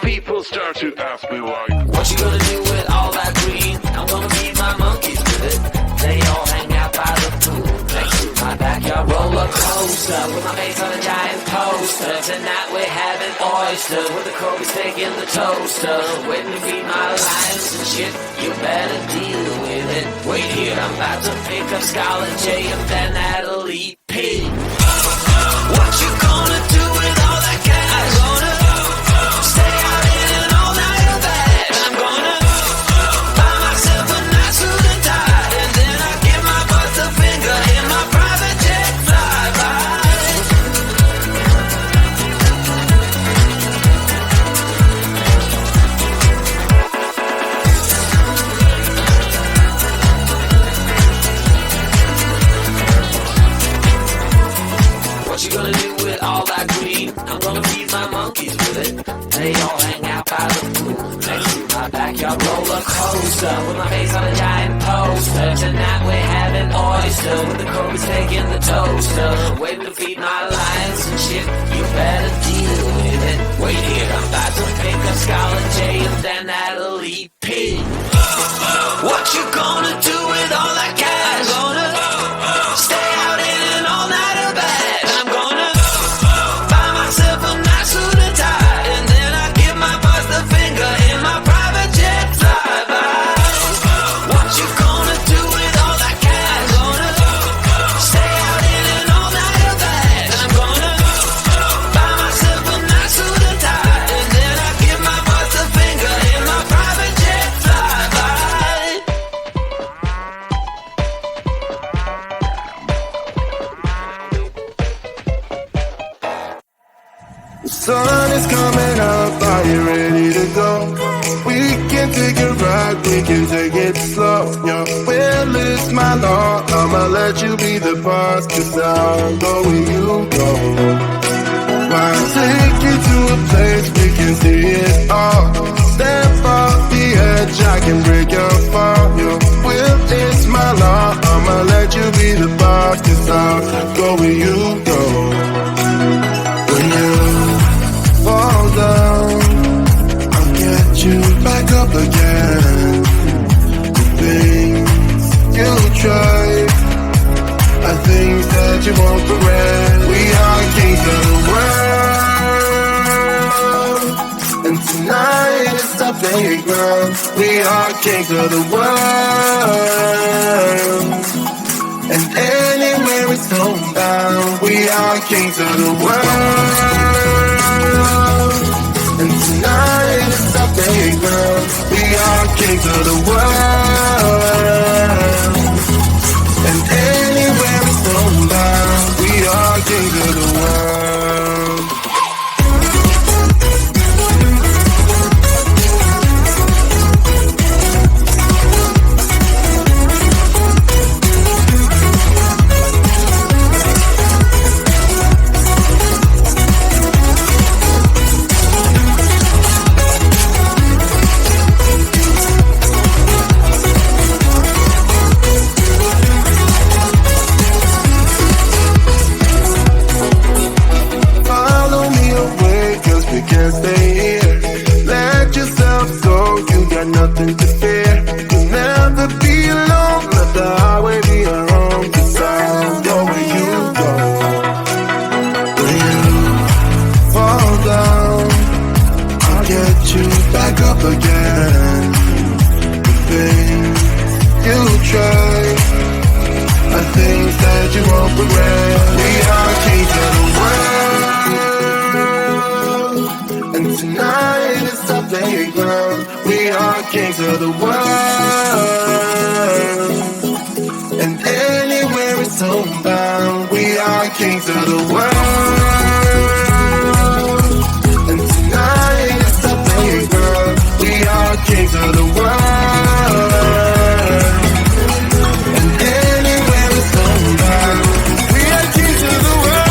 People start to ask me like, what you gonna do with all that green? I'm gonna feed my monkeys with it. They all hang out by the pool next to my backyard roller coaster with my face on a giant poster. Tonight we're having oysters with the Kobe steak in the toaster. Waiting to feed my lions and shit. You better deal with it. Wait here, I'm about to pick up Scarlett J and then Natalie P. What you gonna do with all that cash? Gonna stay out in an all-nighter bag. I'm gonna buy myself a nice suit and tie, and then I give my boss a finger in my private jet flyby. What you gonna do with all that green? I'm gonna feed my monkeys with it. They all hang out by the pool next to my backyard roller coaster with my face on a giant poster. Tonight we're having oysters with the Kobe steak in the toaster. Waiting to feed my lions and shit. You better deal with it. Wait here, I'm about to pick up Scarlett J and then Natalie P. What you gonna do with all that cash? Gonna stay out in an all-nighter bag. I'm gonna buy myself a nice suit and tie, and then I give my boss the finger in my private jet flyby. What you gonna do with all that cash? Gonna stay out in an all-nighter bag. I'm gonna buy myself a nice suit and tie, and then I give my boss the finger in my private jet flyby. The sun is coming up, are you ready to go? We can take it right, we can take it slow. Your will is my law, I'ma let you be the boss, 'cause I'll go where you go. I'll take you to a place we can see it all. Step off the edge, I can break your fall. Your will is my law, I'ma let you be the boss, 'cause I'll go where you go. When you fall down, I'll get you back up again. The things you tried are things that you won't regret. We are kings of the world, and tonight is the playground. We are kings of the world, and anywhere it's homebound. We are kings of the world, and tonight is the playground. We are kings of the world, and anywhere it's homebound. We are kings of the world. Can't stay here. Let yourself go. You got nothing to fear. You'll never be alone. Let the highway be your home. 'Cause I'll go where you go. When you fall down, I'll get you back up again. The things you tried are things that you won't regret. We are kings of the world, and tonight is our playground. We are kings of the world, and anywhere it's homebound. We are kings of the world, and tonight is our playground. We are kings of the world, and anywhere it's homebound. We are kings of the world.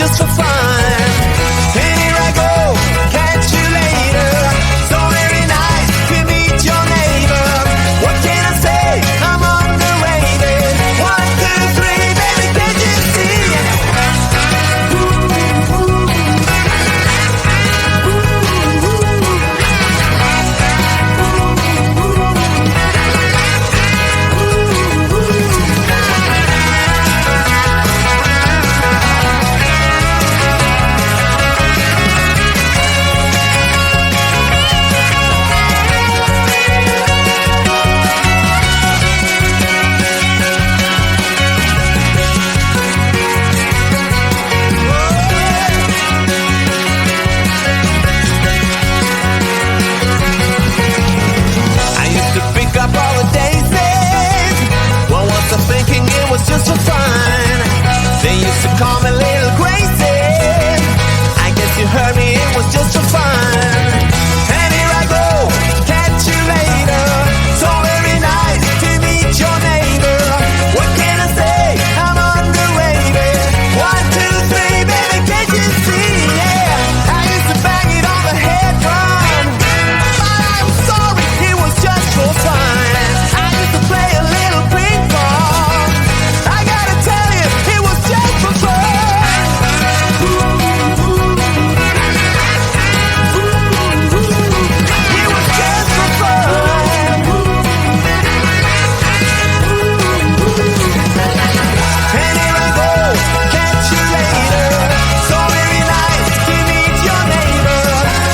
just for fun. And here I go, catch you later. So very nice to meet your neighbor. What can I say? I'm underrated. 1, 2, 3, baby, can't you see? Thinking it was just for fun. They used to call me Little Crazy. I guess you heard me, it was just for fun. And here I go, catch you later. So very nice to meet your neighbor. What can I say? I'm underrated. 1, 2, 3, baby, can't you see? Yeah, I used to bang it on the head drum, but I'm sorry, it was just for fun. I used to play a little ping pong. I gotta tell you, it was just for fun. It was just for fun. And here I go, catch you later. So very nice to meet your neighbor.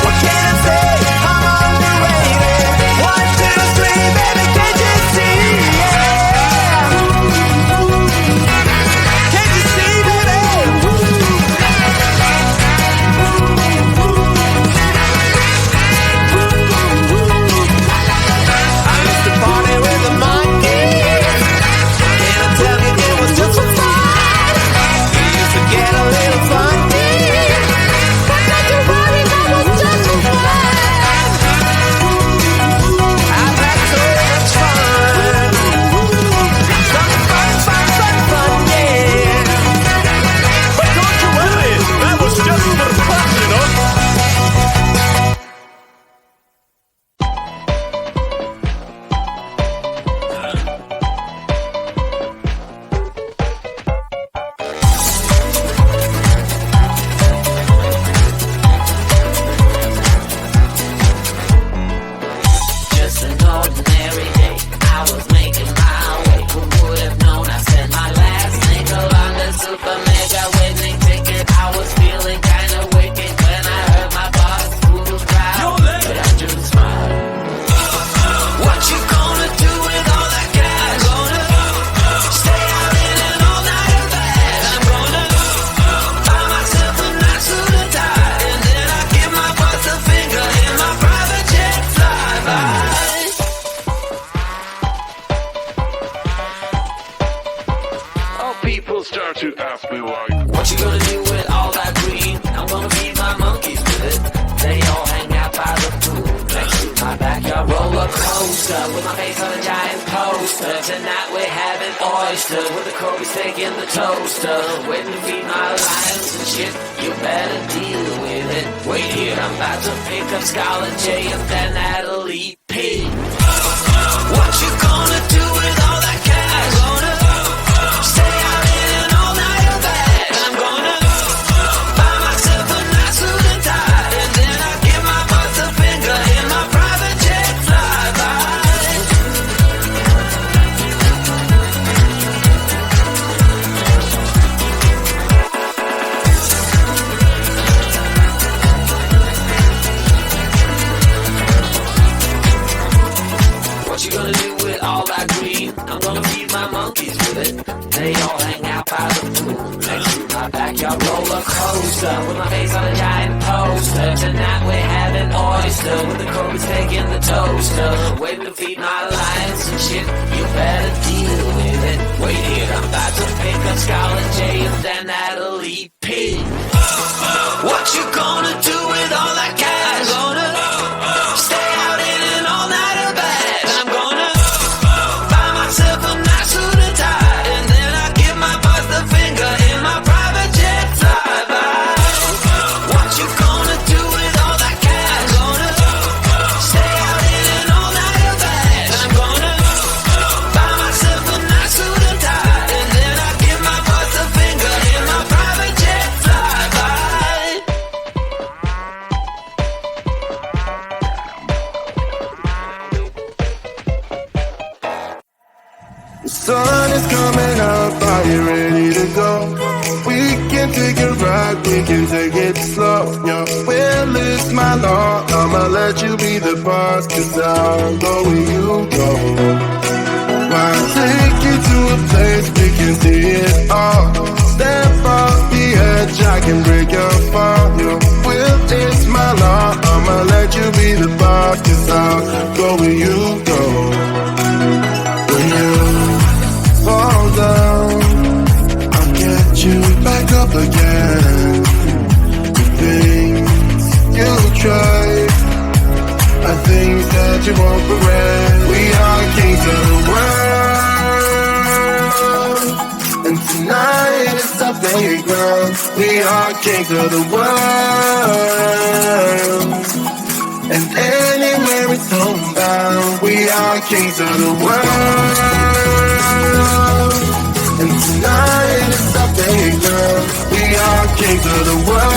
What can I say? I'm underrated. 1, 2, 3, baby, can't you see? Yeah. Can't you see, baby? I used to party with the monkeys. Can I tell you it was just for fun? We used to get a little funky. But don't you worry, that was just for fun. I've had so much fun. Some fun, yeah. But don't you worry, that was just for fun, you know. Just an ordinary day, I was making my way. Who would have known I sent my last single on the super mega winning ticket? I was feeling kinda wicked when I heard my boss fool crowd, but I just smiled. What you gonna do with all that cash? Gonna stay out in an all-nighter bag. I'm gonna buy myself a nice suit and tie, and then I give my boss a finger in my private jet flyby. Oh, people start to ask me why. What you gonna do with all that green? I'm gonna feed my monkeys with it. They all hang out by the pool next to my backyard roller coaster with my face on a giant poster. Tonight we're having oysters with the Kobe steak in the toaster. Waiting to feed my lions and shit. You better deal with it. Wait here, I'm about to pick up Scarlet J and then Natalie P. What you gonna do with all that cash? Gonna stay out in an all-nighter bag. I'm gonna buy myself a nice suit and tie, and then I give my boss a finger in my private jet flyby. What you gonna do with all that green? I'm gonna feed my monkeys with it. They all hang out by the pool next to my backyard roller coaster with my face on a giant poster. Tonight we're having oyster with the Kobe steak in the toaster. Waiting to feed my lions and shit. You better deal with it. Wait here, I'm about to pick up Scarlet J and then Natalie P. What you gonna do with all that cash? Gonna stay out in an all-nighter bag. I'm gonna buy myself a nice suit and tie, and then I give my boss the finger in my private jet flyby. can take a ride, we can take it slow. Your will is my law, I'ma let you be the boss, 'cause I'll go where you go. I'll take you to a place we can see it all. Step off the edge, I can break your fall. Your will is my law, I'ma let you be the boss, 'cause I'll go where you go. When you fall down, I'll get you back up again. The things you try are things that you won't regret. We are kings of the world, and tonight is our playground. We are kings of the world, and anywhere it's homebound. We are kings of the world, and tonight is our playground. We are kings of the world.